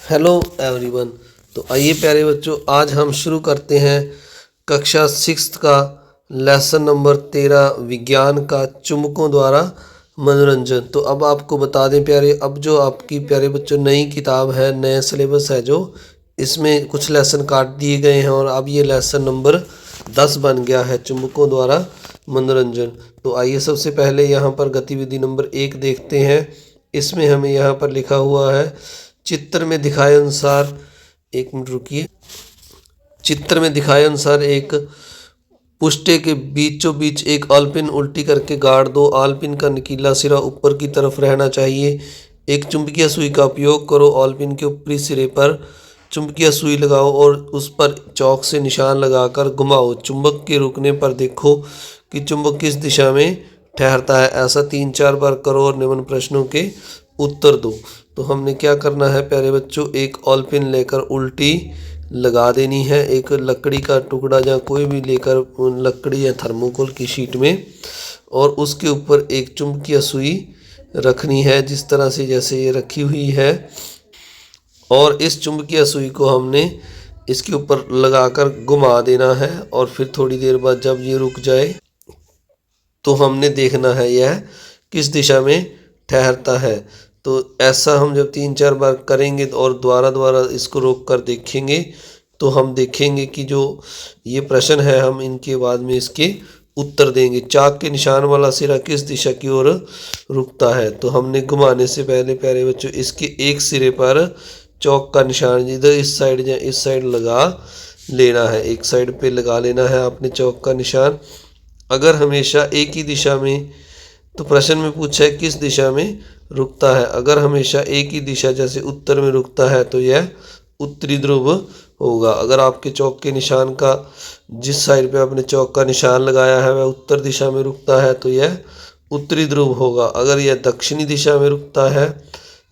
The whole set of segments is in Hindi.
Hello everyone. तो आइए प्यारे बच्चों, आज हम शुरू करते हैं कक्षा 6 का लेसन नंबर 13 विज्ञान का चुंबकों द्वारा मनोरंजन। तो अब आपको बता दें प्यारे, अब जो आपकी प्यारे बच्चों नई किताब है, नया सिलेबस है, जो इसमें कुछ लेसन काट दिए गए हैं और अब ये लेसन नंबर 10 बन गया है, चुंबकों द्वारा मनोरंजन। तो आइए सबसे पहले यहाँ पर गतिविधि नंबर 1 देखते हैं। इसमें हमें यहाँ पर लिखा हुआ है, चित्र में दिखाए अनुसार, एक मिनट रुकिए, चित्र में दिखाए अनुसार एक पुष्टे के बीचों बीच एक आलपिन उल्टी करके गाड़ दो। आलपिन का निकीला सिरा ऊपर की तरफ रहना चाहिए। एक चुंबकीय सुई का उपयोग करो। आलपिन के ऊपरी सिरे पर चुंबकीय सुई लगाओ और उस पर चौक से निशान लगाकर घुमाओ। चुंबक के रुकने पर देखो कि चुंबक किस दिशा में ठहरता है। ऐसा 3-4 बार करो और निम्न प्रश्नों के उत्तर दो। तो हमने क्या करना है प्यारे बच्चों, एक ऑलपिन लेकर उल्टी लगा देनी है, एक लकड़ी का टुकड़ा या कोई भी लेकर लकड़ी या थर्मोकोल की शीट में, और उसके ऊपर एक चुंबकीय सुई रखनी है जिस तरह से जैसे ये रखी हुई है। और इस चुंबकीय सुई को हमने इसके ऊपर लगाकर घुमा देना है और फिर थोड़ी देर बाद जब ये रुक जाए तो हमने देखना है यह किस दिशा में ठहरता है। तो ऐसा हम जब 3-4 बार करेंगे और दोबारा इसको रोक कर देखेंगे तो हम देखेंगे कि जो ये प्रश्न है हम इनके बाद में इसके उत्तर देंगे। चाक के निशान वाला सिरा किस दिशा की ओर रुकता है। तो हमने घुमाने से पहले प्यारे बच्चों इसके एक सिरे पर चौक का निशान इधर इस साइड या इस साइड लगा लेना है। एक साइड पे लगा लेना है आपने चौक का निशान। अगर हमेशा एक ही दिशा में, तो प्रश्न में पूछा है किस दिशा में रुकता है। अगर हमेशा एक ही दिशा जैसे उत्तर में रुकता है तो यह उत्तरी ध्रुव होगा। अगर आपके चौक के निशान का जिस साइड पे आपने चौक का निशान लगाया है वह उत्तर दिशा में रुकता है तो यह उत्तरी ध्रुव होगा। अगर यह दक्षिणी दिशा में रुकता है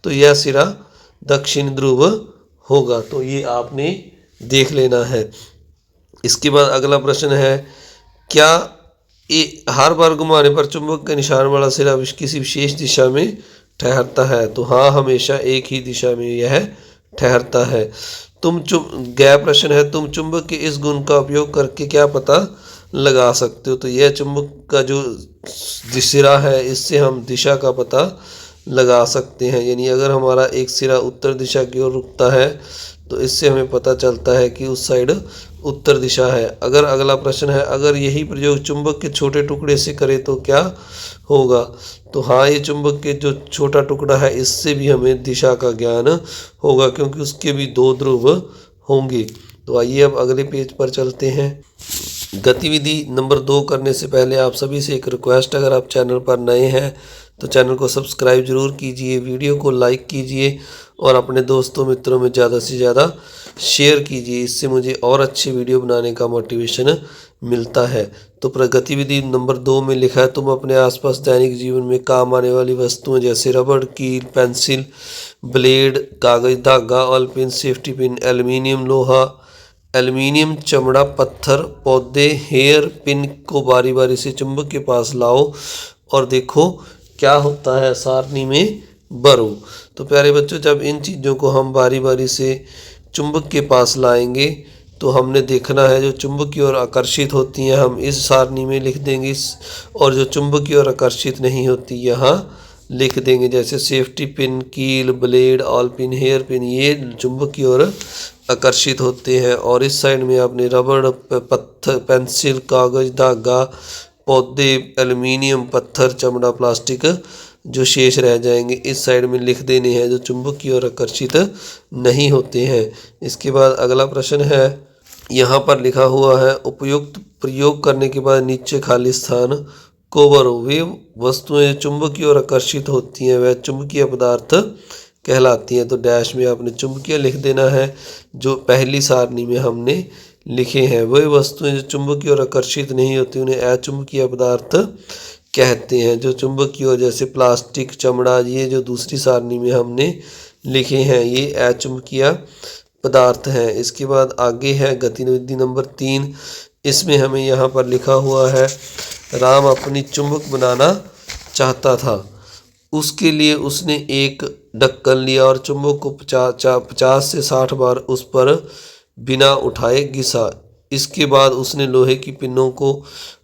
तो यह सिरा दक्षिण ध्रुव होगा। तो ये आपने देख लेना है। इसके बाद अगला प्रश्न है, क्या हर बार घुमाने पर चुंबक के निशान वाला सिरा किसी विशेष दिशा में ठहरता है। तो हाँ, हमेशा एक ही दिशा में यह ठहरता है। गया प्रश्न है, तुम चुंबक के इस गुण का उपयोग करके क्या पता लगा सकते हो। तो यह चुंबक का जो सिरा है इससे हम दिशा का पता लगा सकते हैं। यानी अगर हमारा एक सिरा उत्तर दिशा की ओर रुकता है तो इससे हमें पता चलता है कि उस साइड उत्तर दिशा है। अगर अगला प्रश्न है, अगर यही प्रयोग चुंबक के छोटे टुकड़े से करें तो क्या होगा। तो हाँ, ये चुंबक के जो छोटा टुकड़ा है इससे भी हमें दिशा का ज्ञान होगा क्योंकि उसके भी 2 ध्रुव होंगे। तो आइए अब अगले पेज पर चलते हैं। गतिविधि नंबर 2 करने से पहले आप सभी से एक रिक्वेस्ट, अगर आप चैनल पर नए हैं तो चैनल को सब्सक्राइब जरूर कीजिए, वीडियो को लाइक कीजिए और अपने दोस्तों मित्रों में ज़्यादा से ज़्यादा शेयर कीजिए। इससे मुझे और अच्छे वीडियो बनाने का मोटिवेशन मिलता है। तो गतिविधि नंबर 2 में लिखा है, तुम अपने आसपास दैनिक जीवन में काम आने वाली वस्तुएं जैसे रबड़, कील, पेंसिल, ब्लेड, कागज, धागा, ऑलपिन, सेफ्टी पिन, एल्युमिनियम, लोहा, एल्युमिनियम, चमड़ा, पत्थर, पौधे, हेयर पिन को बारी बारी से चुंबक के पास लाओ और देखो क्या होता है, सारणी में भरो। तो प्यारे बच्चों, जब इन चीज़ों को हम बारी बारी से चुंबक के पास लाएंगे तो हमने देखना है जो चुंबक की ओर आकर्षित होती हैं हम इस सारणी में लिख देंगे और जो चुंबक की ओर आकर्षित नहीं होती यहाँ लिख देंगे। जैसे सेफ्टी पिन, कील, blade, all pin, hair pin, ये चुंबक की ओर आकर्षित होते हैं। और इस साइड में आपने रबड़, पत्थर, पेंसिल, कागज, धागा, पौधे, एल्युमिनियम, पत्थर, चमड़ा, प्लास्टिक जो शेष रह जाएंगे इस साइड में लिख देने हैं जो चुंबक की ओर आकर्षित नहीं होते हैं। इसके बाद अगला प्रश्न है, यहाँ पर लिखा हुआ है, उपयुक्त प्रयोग करने के बाद नीचे खाली स्थान को भरो। वे वस्तुएं चुंबक की ओर आकर्षित होती हैं वह चुंबकीय पदार्थ कहलाती हैं। तो डैश में आपने चुंबकीय लिख देना है जो पहली सारणी में हमने लिखे हैं। वही वस्तुएं जो चुंबक की ओर आकर्षित नहीं होती उन्हें अचुंबकीय पदार्थ कहते हैं। जो चुंबक की ओर जैसे प्लास्टिक, चमड़ा, ये जो दूसरी सारणी में हमने लिखे हैं ये अचुंबकीय पदार्थ हैं। इसके बाद आगे है गतिविधि नंबर 3। इसमें हमें यहाँ पर लिखा हुआ है, राम अपनी चुंबक बनाना चाहता था। उसके लिए उसने एक ढक्कन लिया और चुंबक को 50 से 60 बार उस पर बिना उठाए घिसा। इसके बाद उसने लोहे की पिनों को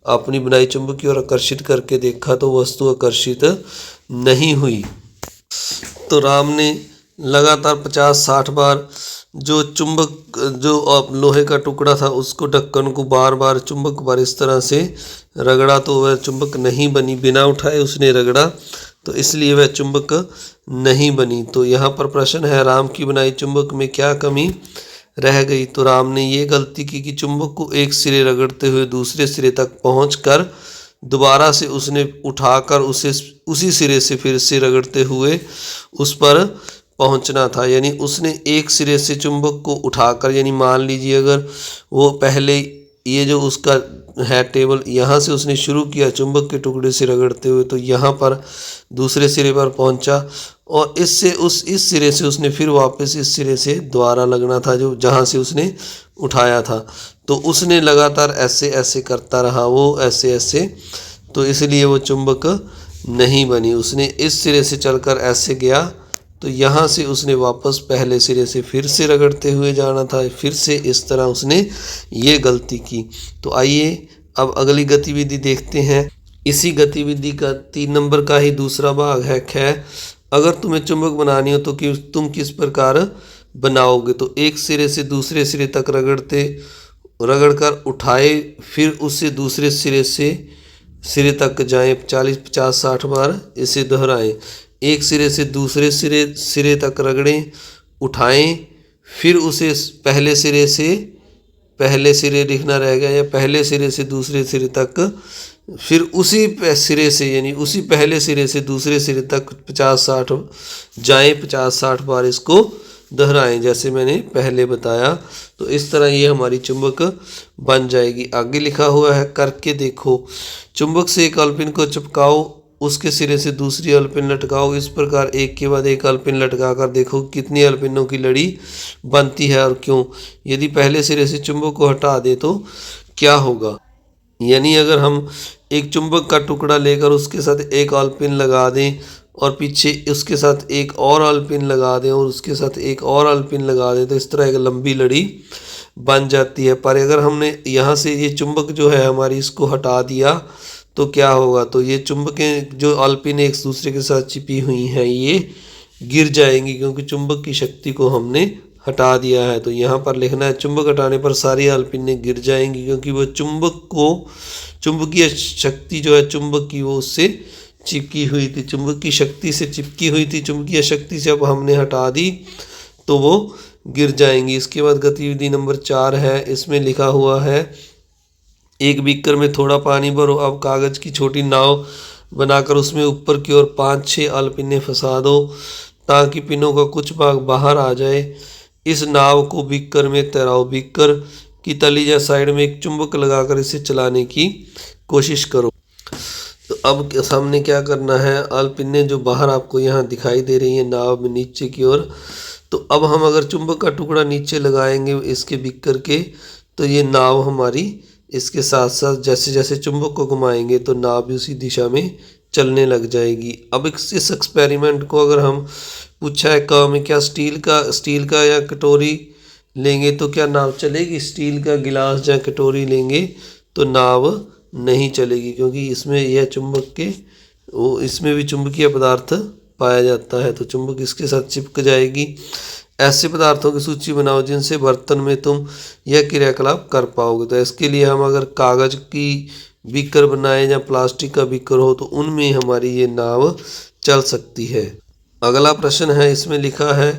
अपनी बनाई चुंबक की ओर आकर्षित करके देखा तो वस्तु आकर्षित नहीं हुई। तो राम ने लगातार 50-60 बार जो चुंबक जो लोहे का टुकड़ा था उसको ढक्कन को बार बार चुंबक पर इस तरह से रगड़ा तो वह चुंबक नहीं बनी। बिना उठाए उसने रगड़ा तो इसलिए वह चुंबक नहीं बनी। तो यहाँ पर प्रश्न है, राम की बनाई चुंबक में क्या कमी रह गई? तो राम ने ये गलती की कि चुंबक को एक सिरे रगड़ते हुए दूसरे सिरे तक पहुंचकर दोबारा से उसने उठाकर उसे उसी सिरे से फिर से रगड़ते हुए उस पर पहुंचना था। यानी उसने एक सिरे से चुंबक को उठाकर, यानी मान लीजिए अगर वो पहले ये जो उसका है टेबल, यहाँ से उसने शुरू किया चुंबक के टुकड़े से रगड़ते हुए, तो यहाँ पर दूसरे सिरे पर पहुंचा और इससे इस सिरे से उसने फिर वापस इस सिरे से दोबारा लगना था जो जहाँ से उसने उठाया था। तो उसने लगातार ऐसे ऐसे करता रहा वो ऐसे ऐसे, तो इसलिए वो चुंबक नहीं बनी। उसने इस सिरे से चलकर ऐसे गया तो यहाँ से उसने वापस पहले सिरे से फिर से रगड़ते हुए जाना था, फिर से इस तरह उसने ये गलती की। तो आइए अब अगली गतिविधि देखते हैं। इसी गतिविधि का 3 नंबर का ही दूसरा भाग है ख। अगर तुम्हें चुंबक बनानी हो तो तुम किस प्रकार बनाओगे? तो एक सिरे से दूसरे सिरे तक रगड़कर उठाए, फिर उससे दूसरे सिरे तक जाएं, 40-50-60 बार इसे दोहराएं। एक सिरे से दूसरे सिरे तक रगड़ें, उठाएं, फिर उसे पहले सिरे लिखना रह गया, या पहले सिरे से दूसरे सिरे तक, फिर उसी सिरे से यानी उसी पहले सिरे से दूसरे सिरे तक 50-60 जाएं, 50-60 बार इसको दोहराएं जैसे मैंने पहले बताया। तो इस तरह ये हमारी चुंबक बन जाएगी। आगे लिखा हुआ है, करके देखो। चुंबक से एक अल्पिन को चिपकाओ, उसके सिरे से दूसरी अल्पिन लटकाओ। इस प्रकार एक के बाद एक अल्पिन लटका कर देखो कितनी अल्पिनों की लड़ी बनती है और क्यों। यदि पहले सिरे से चुंबक को हटा दे तो क्या होगा? यानी अगर हम एक चुंबक का टुकड़ा लेकर उसके साथ एक अल्पिन लगा दें और पीछे उसके साथ एक और अल्पिन लगा दें और उसके साथ एक और अल्पिन लगा दें तो इस तरह एक लंबी लड़ी बन जाती है। पर अगर हमने यहाँ से ये चुंबक जो है हमारी इसको हटा दिया तो क्या होगा? तो ये चुंबकें जो अल्पिन एक दूसरे के साथ चिपी हुई हैं ये गिर जाएंगी, क्योंकि चुंबक की शक्ति को हमने हटा दिया है। तो यहाँ पर लिखना है, चुंबक हटाने पर सारी अल्पिनें गिर जाएंगी, क्योंकि वो चुंबकीय शक्ति जो है चुंबक की वो उससे चिपकी हुई थी, चुंबक की शक्ति से चिपकी हुई थी। चुंबकीय शक्ति से अब हमने हटा दी तो वो गिर जाएंगी। इसके बाद गतिविधि नंबर 4 है। इसमें लिखा हुआ है, एक बीकर में थोड़ा पानी भरो। अब कागज़ की छोटी नाव बनाकर उसमें ऊपर की ओर 5-6 अल्पिनें फंसा दो ताकि पिनों का कुछ भाग बाहर आ जाए। इस नाव को बीकर में तैराओ। बीकर की तली या साइड में एक चुंबक लगाकर इसे चलाने की कोशिश करो। तो अब सामने क्या करना है, अल्पिनें जो बाहर आपको यहाँ दिखाई दे रही हैं नाव में नीचे की ओर, तो अब हम अगर चुंबक का टुकड़ा नीचे लगाएंगे इसके बीकर के तो ये नाव हमारी इसके साथ साथ जैसे जैसे चुंबक को घुमाएंगे तो नाव भी उसी दिशा में चलने लग जाएगी। अब इस एक्सपेरिमेंट को अगर हम पूछा है क में, क्या स्टील का या कटोरी लेंगे तो क्या नाव चलेगी? स्टील का गिलास या कटोरी लेंगे तो नाव नहीं चलेगी, क्योंकि इसमें यह इसमें भी चुंबकीय पदार्थ पाया जाता है, तो चुंबक इसके साथ चिपक जाएगी। ऐसे पदार्थों की सूची बनाओ जिनसे बर्तन में तुम यह क्रियाकलाप कर पाओगे। तो इसके लिए हम अगर कागज़ की बीकर बनाए या प्लास्टिक का बीकर हो तो उनमें हमारी ये नाव चल सकती है। अगला प्रश्न है, इसमें लिखा है,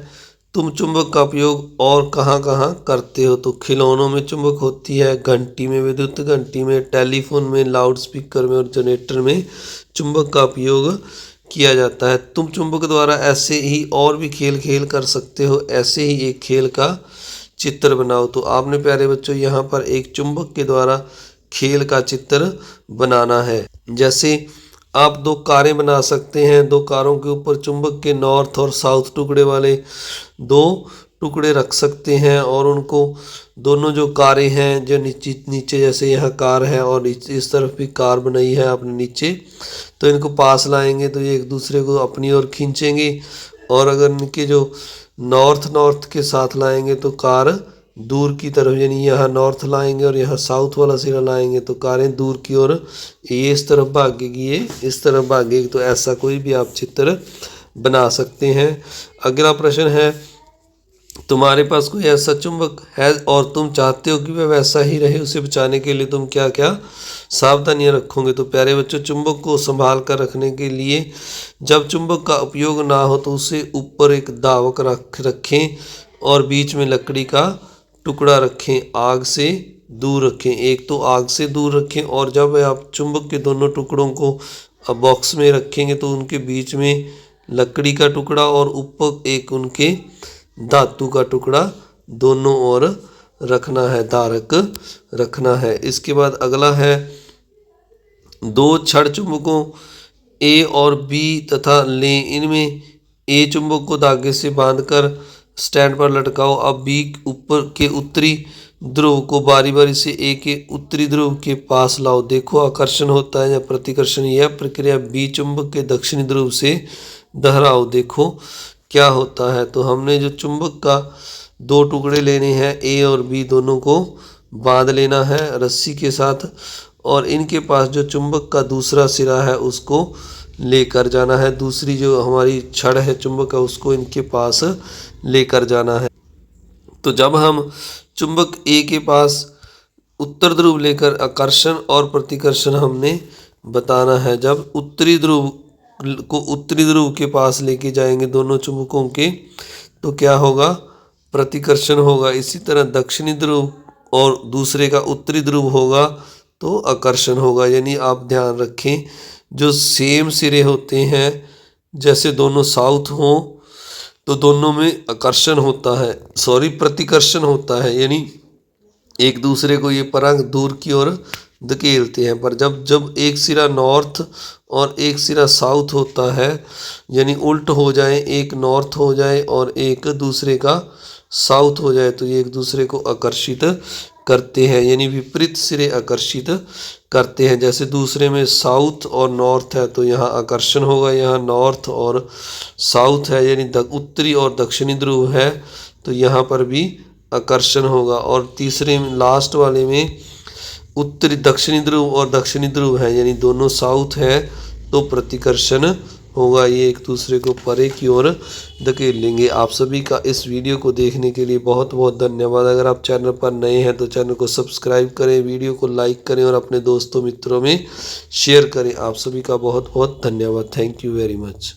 तुम चुंबक का उपयोग और कहाँ कहाँ करते हो? तो खिलौनों में चुंबक होती है, घंटी में, विद्युत घंटी में, टेलीफोन में, लाउड स्पीकर में और जनरेटर में चुंबक का उपयोग किया जाता है। तुम चुंबक द्वारा ऐसे ही और भी खेल कर सकते हो। ऐसे ही एक खेल का चित्र बनाओ। तो आपने प्यारे बच्चों यहाँ पर एक चुंबक के द्वारा खेल का चित्र बनाना है। जैसे आप 2 कारें बना सकते हैं। 2 कारों के ऊपर चुंबक के नॉर्थ और साउथ टुकड़े वाले 2 टुकड़े रख सकते हैं और उनको दोनों जो कारें हैं जो नीचे जैसे यहाँ कार है और इस तरफ भी कार बनाई है आपने नीचे, तो इनको पास लाएंगे तो ये एक दूसरे को अपनी ओर खींचेंगे और अगर इनके जो नॉर्थ के साथ लाएंगे तो कार दूर की तरफ, यानी यहाँ नॉर्थ लाएंगे और यहाँ साउथ वाला सिरा लाएंगे तो कारें दूर की ओर ये इस तरफ भागेगी, ये इस तरफ भागेगी। तो ऐसा कोई भी आप चित्र बना सकते हैं। अगला प्रश्न है, तुम्हारे पास कोई ऐसा चुंबक है और तुम चाहते हो कि वह वैसा ही रहे, उसे बचाने के लिए तुम क्या क्या सावधानियां रखोगे। तो प्यारे बच्चों, चुंबक को संभाल कर रखने के लिए जब चुंबक का उपयोग ना हो तो उसे ऊपर एक दावक रखें और बीच में लकड़ी का टुकड़ा रखें, आग से दूर रखें। एक तो आग से दूर रखें, और जब आप चुंबक के दोनों टुकड़ों को बॉक्स में रखेंगे तो उनके बीच में लकड़ी का टुकड़ा और ऊपर एक उनके धातु का टुकड़ा दोनों ओर रखना है, धारक रखना है। इसके बाद अगला है, दो छड़ चुंबकों ए और बी तथा लें, इनमें ए चुंबक को धागे से बांधकर स्टैंड पर लटकाओ। अब बी ऊपर के उत्तरी ध्रुव को बारी बारी से ए के उत्तरी ध्रुव के पास लाओ। देखो आकर्षण होता है या प्रतिकर्षण, यह प्रक्रिया बी चुंबक के दक्षिणी ध्रुव से दोहराओ। देखो क्या होता है। तो हमने जो चुंबक का दो टुकड़े लेने हैं, ए और बी दोनों को बांध लेना है रस्सी के साथ, और इनके पास जो चुंबक का दूसरा सिरा है उसको लेकर जाना है। दूसरी जो हमारी छड़ है चुंबक का, उसको इनके पास लेकर जाना है। तो जब हम चुंबक ए के पास उत्तर ध्रुव लेकर आकर्षण और प्रतिकर्षण हमने बताना है। जब उत्तरी ध्रुव को उत्तरी ध्रुव के पास लेके जाएंगे दोनों चुंबकों के, तो क्या होगा, प्रतिकर्षण होगा। इसी तरह दक्षिणी ध्रुव और दूसरे का उत्तरी ध्रुव होगा तो आकर्षण होगा। यानी आप ध्यान रखें, जो सेम सिरे होते हैं, जैसे दोनों साउथ हों तो दोनों में आकर्षण होता है, प्रतिकर्षण होता है, यानी एक दूसरे को ये पराग दूर की ओर धकेलते हैं। पर जब एक सिरा नॉर्थ और एक सिरा साउथ होता है, यानी उल्ट हो जाए, एक नॉर्थ हो जाए और एक दूसरे का साउथ हो जाए, तो ये एक दूसरे को आकर्षित करते हैं, यानी विपरीत सिरे आकर्षित करते हैं। जैसे दूसरे में साउथ और नॉर्थ है तो यहाँ आकर्षण होगा, यहाँ नॉर्थ और साउथ है यानी उत्तरी और दक्षिणी ध्रुव है तो यहाँ पर भी आकर्षण होगा। और तीसरे में लास्ट वाले में उत्तरी दक्षिणी ध्रुव और दक्षिणी ध्रुव है, यानी दोनों साउथ है तो प्रतिकर्षण होगा, ये एक दूसरे को परे की ओर धकेल लेंगे। आप सभी का इस वीडियो को देखने के लिए बहुत बहुत धन्यवाद। अगर आप चैनल पर नए हैं तो चैनल को सब्सक्राइब करें, वीडियो को लाइक करें और अपने दोस्तों मित्रों में शेयर करें। आप सभी का बहुत बहुत धन्यवाद। Thank you very much.